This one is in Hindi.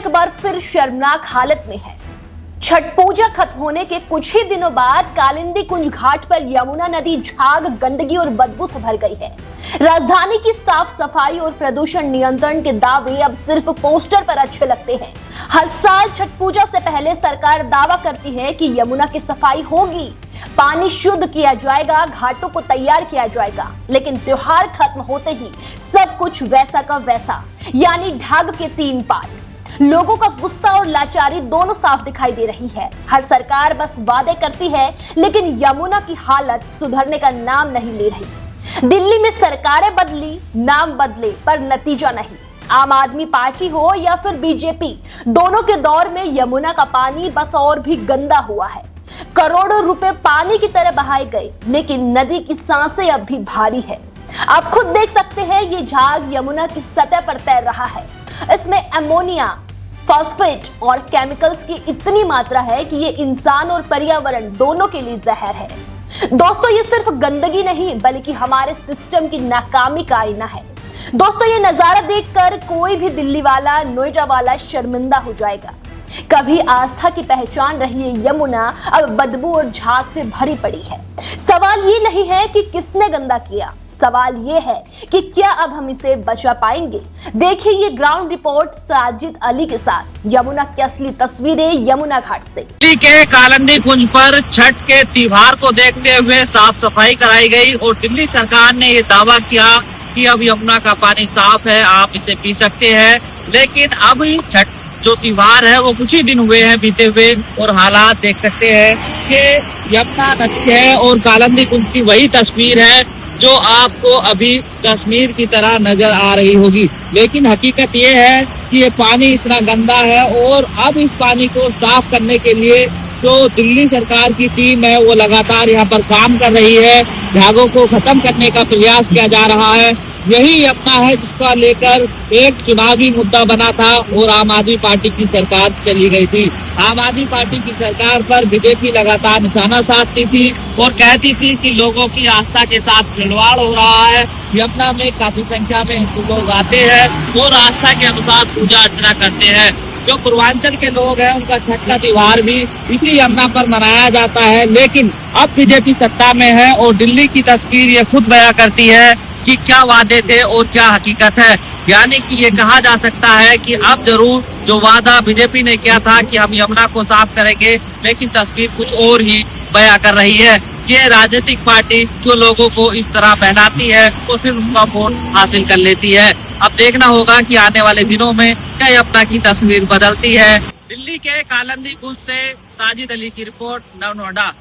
एक बार फिर शर्मनाक हालत में है। छठ पूजा खत्म होने के कुछ ही दिनों बाद कालिंदी कुंज घाट पर यमुना नदी झाग, गंदगी और बदबू से भर गई है। राजधानी की साफ सफाई और प्रदूषण नियंत्रण के दावे अब सिर्फ पोस्टर पर अच्छे लगते हैं। हर साल छठ पूजा से पहले सरकार दावा करती है कि यमुना की सफाई होगी, पानी शुद्ध किया जाएगा, घाटों को तैयार किया जाएगा, लेकिन त्योहार खत्म होते ही सब कुछ वैसा का वैसा, यानी ढाग के तीन पात। लोगों का गुस्सा और लाचारी दोनों साफ दिखाई दे रही है। हर सरकार बस वादे करती है, लेकिन यमुना की हालत सुधरने का नाम नहीं ले रही। दिल्ली में सरकारें बदली, नाम बदले, पर नतीजा नहीं। आम आदमी पार्टी हो या फिर बीजेपी, दोनों के दौर में यमुना का पानी बस और भी गंदा हुआ है। करोड़ों रुपए पानी की तरह बहाए गए, लेकिन नदी की सांसें अब भी भारी है। आप खुद देख सकते हैं, ये झाग यमुना की सतह पर तैर रहा है। इसमें अमोनिया, फॉस्फेट और केमिकल्स की इतनी मात्रा है कि ये इंसान और पर्यावरण दोनों के लिए जहर है। दोस्तों, ये सिर्फ गंदगी नहीं बल्कि हमारे सिस्टम की नाकामी का आईना है। दोस्तों, ये नजारा देखकर कोई भी दिल्ली वाला, नोएडा वाला शर्मिंदा हो जाएगा। कभी आस्था की पहचान रही है यमुना, अब बदबू और झाग से भरी पड़ी है। सवाल ये नहीं है कि किसने गंदा किया, सवाल ये है कि क्या अब हम इसे बचा पाएंगे। देखिए ये ग्राउंड रिपोर्ट साजिद अली के साथ, यमुना की असली तस्वीरें यमुना घाट से। दिल्ली के कालिंदी कुंज पर छठ के त्योहार को देखते हुए साफ सफाई कराई गई और दिल्ली सरकार ने ये दावा किया कि अब यमुना का पानी साफ है, आप इसे पी सकते हैं। लेकिन अब छठ जो त्योहार है वो कुछ ही दिन हुए हैं बीते हुए, और हालात देख सकते हैं कि यमुना नदी है और कालिंदी कुंज की वही तस्वीर है जो आपको अभी कश्मीर की तरह नजर आ रही होगी। लेकिन हकीकत ये है कि ये पानी इतना गंदा है और अब इस पानी को साफ करने के लिए जो दिल्ली सरकार की टीम है वो लगातार यहाँ पर काम कर रही है। झागों को खत्म करने का प्रयास किया जा रहा है। यही यमुना है जिसका लेकर एक चुनावी मुद्दा बना था और आम आदमी पार्टी की सरकार चली गई थी। आम आदमी पार्टी की सरकार पर बीजेपी लगातार निशाना साधती थी और कहती थी कि लोगों की आस्था के साथ खिलवाड़ हो रहा है। यमुना में काफी संख्या में हिंदू लोग आते हैं और आस्था के अनुसार पूजा अर्चना करते हैं। जो पूर्वांचल के लोग हैं उनका छठ का त्योहार भी इसी यमुना पर मनाया जाता है। लेकिन अब बीजेपी सत्ता में है और दिल्ली की तस्वीर ये खुद बयां करती है कि क्या वादे थे और क्या हकीकत है। यानी कि ये कहा जा सकता है कि अब जरूर जो वादा बीजेपी ने किया था कि हम यमुना को साफ करेंगे, लेकिन तस्वीर कुछ और ही बयां कर रही है। ये राजनीतिक पार्टी जो लोगों को इस तरह बहलाती है वो सिर्फ उनका वोट हासिल कर लेती है। अब देखना होगा कि आने वाले दिनों में क्या यमुना की तस्वीर बदलती है। दिल्ली के कालिंदी कुंज से साजिद अली की रिपोर्ट, नव नोएडा।